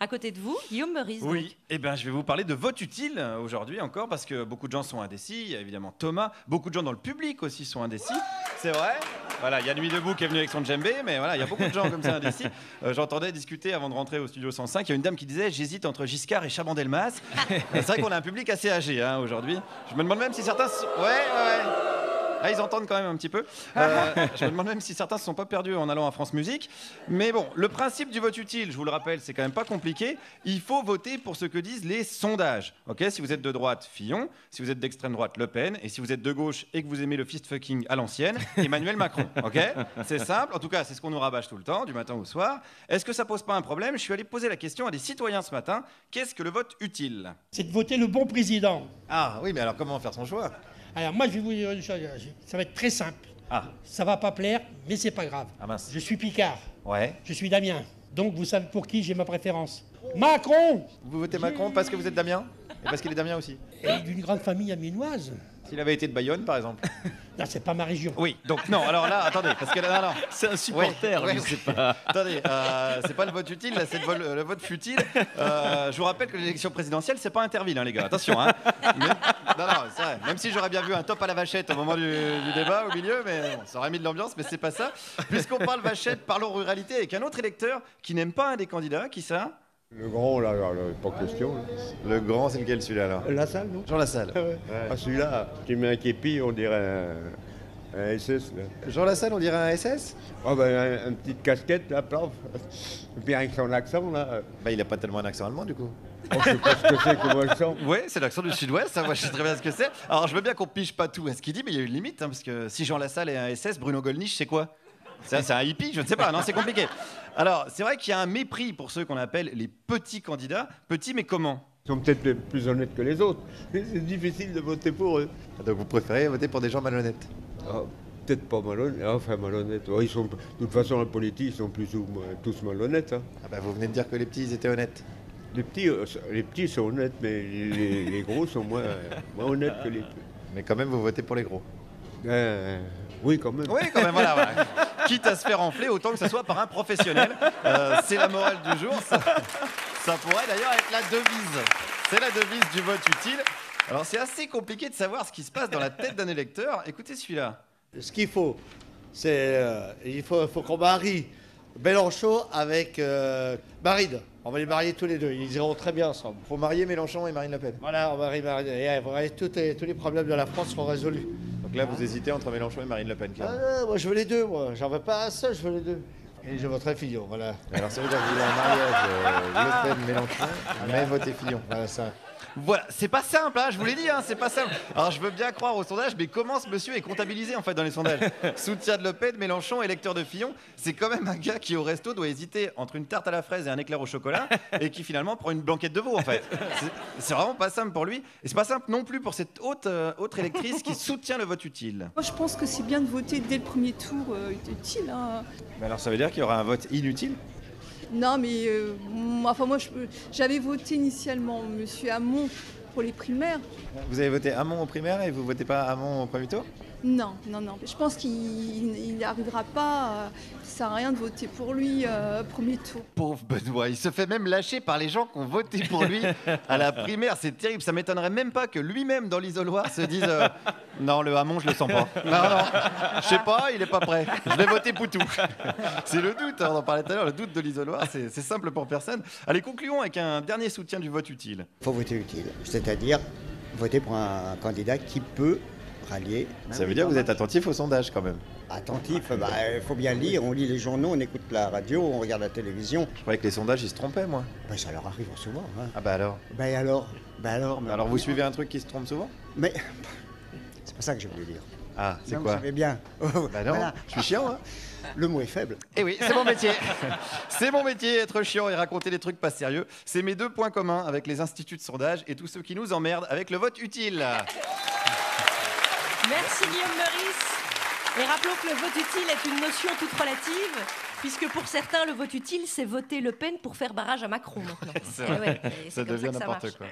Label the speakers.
Speaker 1: À côté de vous, Guillaume Meurice.
Speaker 2: Oui,
Speaker 1: donc.
Speaker 2: eh ben, je vais vous parler de vote utile aujourd'hui encore parce que beaucoup de gens sont indécis. Il y a évidemment Thomas, beaucoup de gens dans le public aussi sont indécis. C'est vrai. Voilà, il y a Nuit debout qui est venu avec son djembé, mais voilà, il y a beaucoup de gens comme ça indécis. J'entendais discuter avant de rentrer au studio 105. Il y a une dame qui disait j'hésite entre Giscard et Chaban-Delmas. C'est vrai qu'on a un public assez âgé aujourd'hui. Je me demande même si certains. Ouais. Ah, ils entendent quand même un petit peu. Je me demande même si certains ne se sont pas perdus en allant à France Musique. Mais bon, le principe du vote utile, je vous le rappelle, c'est quand même pas compliqué. Il faut voter pour ce que disent les sondages. Ok, si vous êtes de droite, Fillon. Si vous êtes d'extrême droite, Le Pen. Et si vous êtes de gauche et que vous aimez le fist-fucking à l'ancienne, Emmanuel Macron. Ok, c'est simple. En tout cas, c'est ce qu'on nous rabâche tout le temps, du matin au soir. Est-ce que ça pose pas un problème? Je suis allé poser la question à des citoyens ce matin. Qu'est-ce que le vote utile?
Speaker 3: C'est de voter le bon président.
Speaker 2: Ah oui, mais alors comment faire son choix?
Speaker 3: Alors moi, je vais vous dire une chose, ça va être très simple.
Speaker 2: Ah.
Speaker 3: Ça va pas plaire, mais c'est pas grave.
Speaker 2: Ah mince.
Speaker 3: Je suis Picard,
Speaker 2: Ouais.
Speaker 3: je suis Damien. Donc vous savez pour qui j'ai ma préférence. Macron!
Speaker 2: Vous votez Macron parce que vous êtes Damien? Et parce qu'il est Damien aussi?
Speaker 3: Et d'une grande famille amiénoise.
Speaker 2: S'il avait été de Bayonne, par exemple.
Speaker 3: Non, c'est pas ma région.
Speaker 2: Oui, donc non, alors là, attendez, parce que là, non.
Speaker 4: C'est un supporter,
Speaker 2: Ouais,
Speaker 4: je
Speaker 2: ouais.
Speaker 4: sais pas.
Speaker 2: Attendez, c'est pas le vote utile, là, c'est le vote futile. Je vous rappelle que l'élection présidentielle, c'est pas Interville, hein, les gars, attention. Hein. Non, c'est vrai. Même si j'aurais bien vu un top à la vachette au moment du débat, au milieu, mais bon, ça aurait mis de l'ambiance, mais c'est pas ça. Puisqu'on parle vachette, parlons ruralité avec un autre électeur qui n'aime pas un des candidats, qui ça?
Speaker 5: Le grand, là, pas question. Là.
Speaker 2: Le grand, c'est lequel celui-là, là?
Speaker 5: Lassalle, non?
Speaker 2: Jean Lassalle.
Speaker 5: Ah, celui-là, tu mets un képi, on dirait un SS. Là.
Speaker 2: Jean Lassalle, on dirait un SS?
Speaker 5: Oh, ben, une petite casquette, là, plaf. Et puis avec son accent, là.
Speaker 2: Bah, il a pas tellement un accent allemand, du coup.
Speaker 5: Oh, je sais pas ce que c'est comme accent.
Speaker 2: Oui, c'est l'accent du sud-ouest, ça, moi je sais très bien ce que c'est. Alors je veux bien qu'on pige pas tout à ce qu'il dit, mais il y a une limite, hein, parce que si Jean Lassalle est un SS, Bruno Gollnisch, c'est quoi? C'est un hippie, je ne sais pas, non, c'est compliqué. Alors, c'est vrai qu'il y a un mépris pour ceux qu'on appelle les petits candidats. Petits, mais comment?
Speaker 5: Ils sont peut-être plus honnêtes que les autres. Mais c'est difficile de voter pour eux.
Speaker 2: Donc vous préférez voter pour des gens malhonnêtes?
Speaker 5: Ah, peut-être pas malhonnêtes, enfin malhonnêtes. Oh, ils sont, de toute façon, en politique, ils sont plus ou moins tous malhonnêtes. Hein.
Speaker 2: Ah bah vous venez de dire que les petits, ils étaient honnêtes.
Speaker 5: Les petits sont honnêtes, mais les gros sont moins honnêtes que les petits.
Speaker 2: Mais quand même, vous votez pour les gros.
Speaker 5: Oui, quand même.
Speaker 2: Oui, quand même, voilà. Quitte à se faire enfler, autant que ce soit par un professionnel. C'est la morale du jour. Ça pourrait d'ailleurs être la devise. C'est la devise du vote utile. Alors, c'est assez compliqué de savoir ce qui se passe dans la tête d'un électeur. Écoutez celui-là.
Speaker 6: Ce qu'il faut, c'est il faut qu'on marie Mélenchon avec Marine. On va les marier tous les deux, ils iront très bien ensemble.
Speaker 2: Faut marier Mélenchon et Marine Le Pen.
Speaker 6: Voilà, on marie Marine. Et voilà, tous les problèmes de la France seront résolus.
Speaker 2: Donc là, vous hésitez entre Mélenchon et Marine Le Pen.
Speaker 6: Ah, non, moi, je veux les deux, moi. J'en veux pas un seul, je veux les deux. Et je voterai Fillon, voilà.
Speaker 2: Alors, ça veut dire que vous voulez un mariage Le Pen-Mélenchon, mais votez Fillon.
Speaker 6: Voilà ça.
Speaker 2: Voilà, c'est pas simple, hein, je vous l'ai dit, hein, c'est pas simple. Alors je veux bien croire au sondage, mais comment ce monsieur est comptabilisé en fait dans les sondages? Soutien de Le Pen, Mélenchon, électeur de Fillon, c'est quand même un gars qui au resto doit hésiter entre une tarte à la fraise et un éclair au chocolat, et qui finalement prend une blanquette de veau en fait. C'est vraiment pas simple pour lui, et c'est pas simple non plus pour cette autre électrice qui soutient le vote utile.
Speaker 7: Moi, je pense que c'est bien de voter dès le premier tour utile. Hein.
Speaker 2: Mais alors ça veut dire qu'il y aura un vote inutile?
Speaker 7: Non, mais moi, j'avais voté initialement Monsieur Hamon pour les primaires.
Speaker 2: Vous avez voté Hamon au primaire et vous votez pas Hamon au premier tour?
Speaker 7: Non. Je pense qu'il n'arrivera pas. Ça sert à rien de voter pour lui premier tour.
Speaker 2: Pauvre Benoît, il se fait même lâcher par les gens qui ont voté pour lui à la primaire. C'est terrible. Ça m'étonnerait même pas que lui-même, dans l'isoloir, se dise non, le Hamon, je le sens pas. Non, je sais pas, il est pas prêt. Je vais voter Poutou. C'est le doute, hein, on en parlait tout à l'heure, le doute de l'isoloir, c'est simple pour personne. Allez, concluons avec un dernier soutien du vote utile.
Speaker 8: Il faut voter utile, c'est-à-dire voter pour un candidat qui peut rallier.
Speaker 2: Ça veut dire que vous êtes attentif au sondage quand même.
Speaker 8: Attentif, il faut bien lire, on lit les journaux, on écoute la radio, on regarde la télévision.
Speaker 2: Je croyais que les sondages, ils se trompaient, moi.
Speaker 8: Ben, ça leur arrive souvent. Hein.
Speaker 2: Ah bah alors
Speaker 8: Alors
Speaker 2: vous suivez un truc qui se trompe souvent?
Speaker 8: Mais c'est pas ça que je voulais dire.
Speaker 2: Ah, c'est
Speaker 8: Non,
Speaker 2: quoi?
Speaker 8: Vous savez bien.
Speaker 2: Bah non,
Speaker 8: Voilà.
Speaker 2: je suis chiant, hein.
Speaker 8: Le mot est faible.
Speaker 2: Eh oui, c'est mon métier. C'est mon métier, être chiant et raconter des trucs pas sérieux. C'est mes deux points communs avec les instituts de sondage et tous ceux qui nous emmerdent avec le vote utile.
Speaker 1: Merci Guillaume Meurice. Et rappelons que le vote utile est une notion toute relative, puisque pour certains, le vote utile, c'est voter Le Pen pour faire barrage à Macron maintenant.
Speaker 2: C'est vrai.
Speaker 1: Et c'est
Speaker 2: Ça
Speaker 1: comme
Speaker 2: devient
Speaker 1: que
Speaker 2: n'importe
Speaker 1: marche.
Speaker 2: quoi.